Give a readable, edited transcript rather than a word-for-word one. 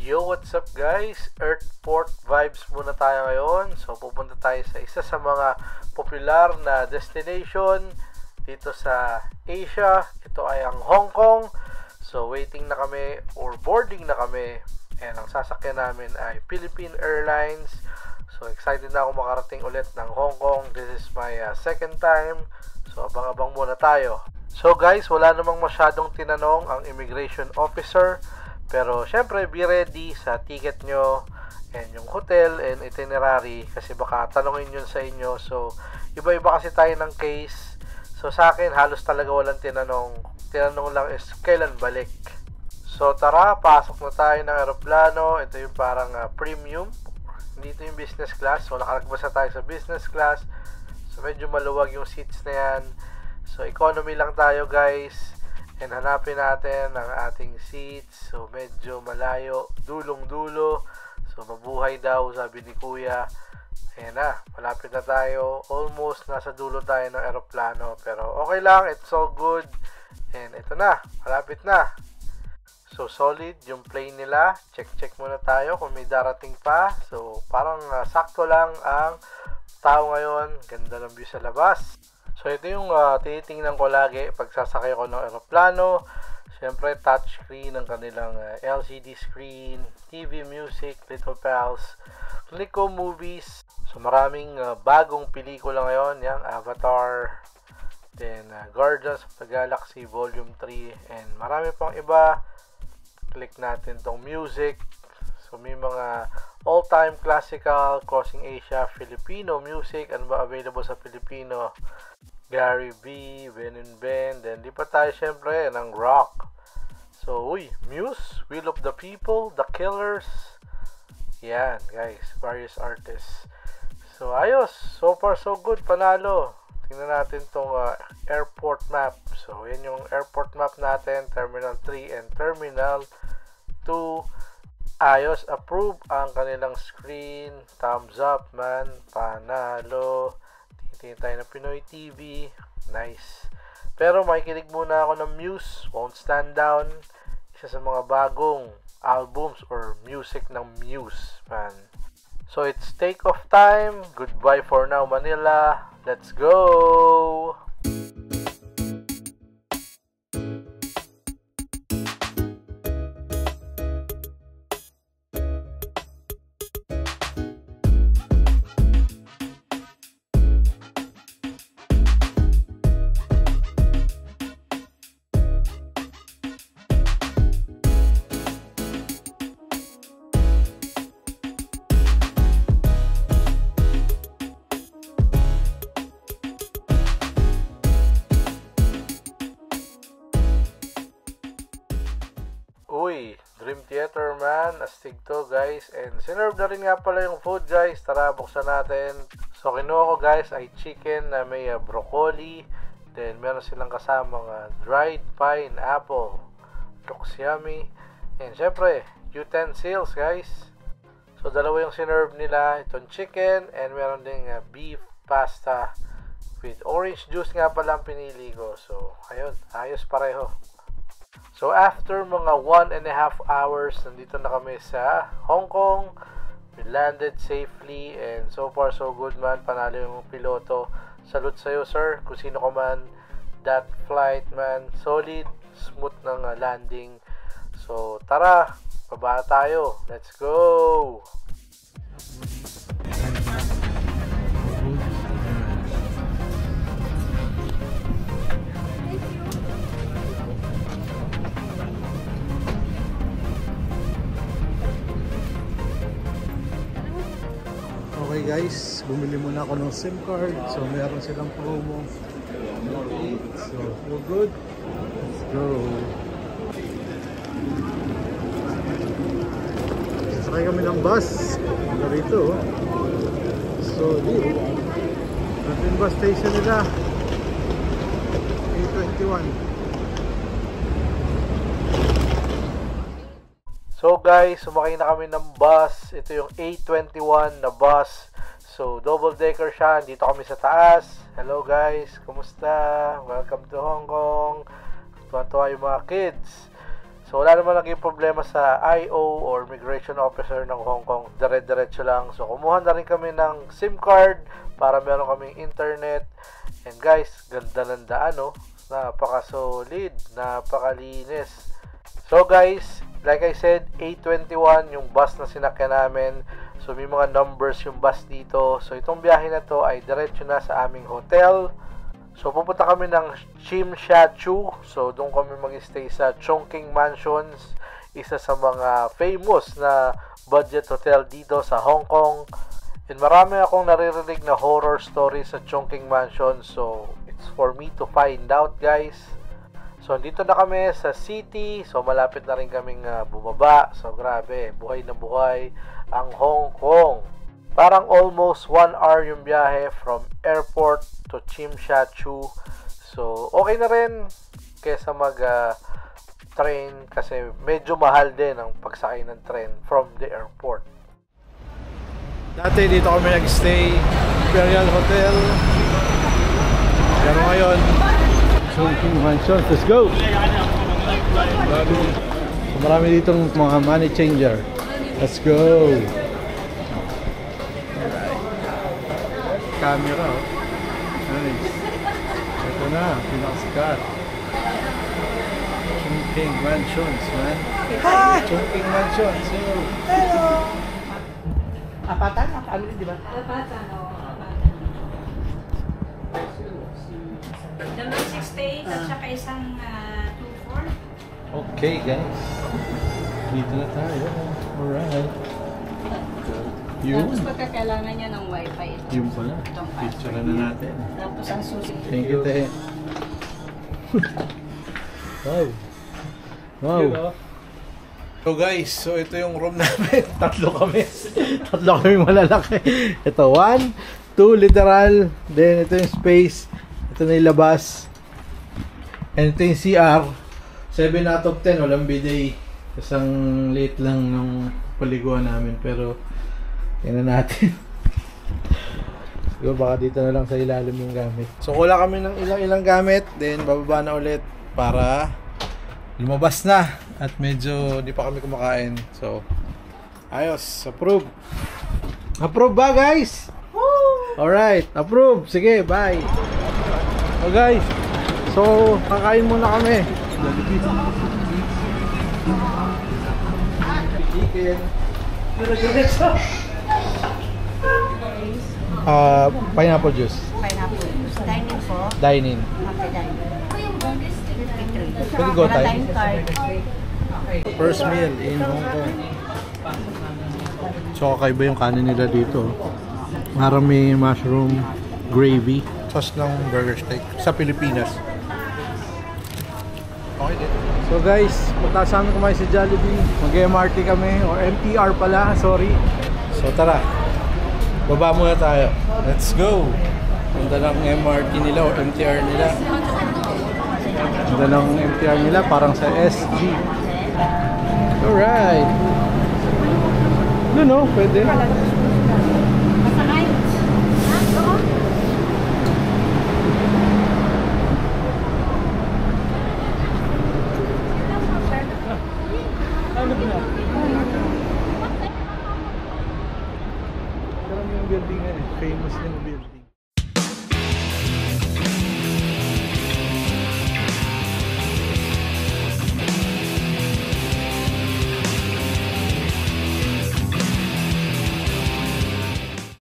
Yo, what's up guys? Earthport vibes muna tayo ngayon. So pupunta tayo sa isa sa mga popular na destination dito sa Asia. Ito ay ang Hong Kong. So waiting na kami or boarding na kami. And ang sasakyan namin ay Philippine Airlines. So excited na ako makarating ulit ng Hong Kong. This is my second time. So abang-abang muna tayo. So guys, wala namang masyadong tinanong ang immigration officer. Pero syempre, be ready sa ticket nyo and yung hotel and itinerary kasi baka tanongin yun sa inyo. So, iba-iba kasi tayo ng case. So, sa akin, halos talaga walang tinanong. Tinanong lang is, kailan balik? So, tara, pasok na tayo ng aeroplano. Ito yung parang premium. Hindi ito yung business class. So, nakaragbasa tayo sa business class. So, medyo maluwag yung seats na yan. So, economy lang tayo, guys. And hanapin natin ang ating seats. So medyo malayo, dulong-dulo. So mabuhay daw, sabi ni Kuya. Ayan na, malapit na tayo. Almost nasa dulo tayo ng aeroplano. Pero okay lang, it's all good. And ito na, malapit na. So solid yung plane nila. Check muna tayo kung may darating pa. So parang sakto lang ang tao ngayon. Ganda ng view sa labas. So ito yung tinitingnan ko lagi pag sasakay ko ng aeroplano. Siyempre touchscreen ng kanilang LCD screen, TV, music, Little Pals, Flico movies. So maraming bagong pelikula ngayon, yung Avatar, then Guardians of the Galaxy Volume 3, and marami pang iba. Click natin tong music. So may mga all-time classical, Crossing Asia, Filipino music. Ano ba available sa Filipino? Gary B, Ben and Ben. Then, di pa tayo syempre ng rock. So, Muse, Will of the People, The Killers. Yan, guys. Various artists. So, ayos. So far, so good. Panalo. Tingnan natin tong airport map. So, yan yung airport map natin. Terminal 3 and Terminal 2. Ayos. Approve ang kanilang screen. Thumbs up, man. Panalo. Tingin tayo ng Pinoy TV. Nice. Pero makikinig muna ako ng Muse. Won't Stand Down. Isa sa mga bagong albums or music ng Muse, man. So it's take off time. Goodbye for now, Manila. Let's go! Dream Theater, man. Astig to, guys. And sinerve na rin nga pala yung food, guys. Tara, buksan natin. So, kinuha ko, guys, ay chicken na may broccoli. Then, meron silang kasamang dried pineapple. Looks yummy. And, syempre, utensils, guys. So, dalawa yung sinerve nila. Itong chicken. And, meron ding beef pasta with orange juice nga pala ang pinili ko. So, ayun. Ayos pareho. So, after mga 1.5 hours, nandito na kami sa Hong Kong. We landed safely and so far so good, man. Panalo yung piloto. Salute sa'yo, sir. Kung sino ka man. That flight, man. Solid. Smooth ng landing. So, tara. Baba tayo. Let's go! Okay guys, bumili muna ako ng SIM card. So meron silang promo. So we're good. Let's go. Sakay kami ng bus. Dito. So dito. Ito yung bus station nila. A21. So guys, sumakay na kami ng bus. Ito yung A21 na bus. So double decker siya. Dito kami sa taas. Hello guys, kumusta? Welcome to Hong Kong. Tuwa-tuwa yung mga kids. So wala naman naging problema sa IO or Migration Officer ng Hong Kong. Dire-diretso lang. So kumuha na rin kami ng SIM card para meron kaming internet. And guys, ganda ng daan, no? Napaka-solid, napakalinis. So guys, like I said, A21 yung bus na sinakyan namin. So may mga numbers yung bus dito. So itong biyahe na to ay diretso na sa aming hotel. So pupunta kami ng Tsim Sha Tsui. So doon kami mag-stay sa Chongqing Mansions, isa sa mga famous na budget hotel dito sa Hong Kong. And marami akong naririnig na horror stories sa Chongqing Mansion. So it's for me to find out, guys. So dito na kami sa city. So malapit na rin kaming bumaba. So grabe, buhay na buhay ang Hong Kong. Parang almost 1 hour yung biyahe from airport to Tsim Sha Tsui. So, okay na rin kesa mag-train kasi medyo mahal din ang pagsakay ng train from the airport. Dati dito kami nag-stay, Imperial Hotel. Pero ngayon, Chongqing Mansion. Let's go! So, marami ditong mga money changer. Let's go! Camera, oh. Nice. Ito na, pinakasikat. Chongqing Mansions, man. Hi! Chongqing Mansions. Hello! Apatan? Ano di ba? Apatan, oo. Dalawang 68 at saka isang 24. Okay, guys. Dito na tayo. Alright. Yun. Tapos pagkakailangan niya ng wifi ito. Yun pala. Picture na natin. Tapos ang susi. Thank you, te. Wow. Wow. So guys, so ito yung room namin. Tatlo kami. Tatlo kami malalaki. Ito, 1, 2 literal. Then ito yung space. Ito na yung labas. And ito yung CR. 7 out of 10. Walang bidet. Kasang late lang ng paliguan namin. Pero tingnan natin. Siguro baka dito na lang sa ilalim yung gamit. So wala kami ng ilang gamit. Then bababa na ulit para lumabas na. At medyo di pa kami kumakain. So ayos. Approve. Approve ba, guys? Alright. Approve. Sige, bye. So guys, so kakain muna kami. Chicken. Pineapple juice. Pineapple. Dining po. Dine-in. Okay, dining. 53. Pwede go tayo. Time card. First meal in Hong Kong. So kakaiba yung kanin nila dito. Marami mushroom gravy. Sauce ng burger steak sa Pilipinas. Okay din. So guys, punta sa amin kumain sa Jollibee. Mag-MRT kami or MTR pala, sorry. So tara. Baba muna tayo. Let's go. Punta ng MRT nila o MTR nila. Punta ng MTR nila parang sa SG. Alright. No, pwede. Masakay. Ano ba? Pero yung building nga eh. Famous na yung building.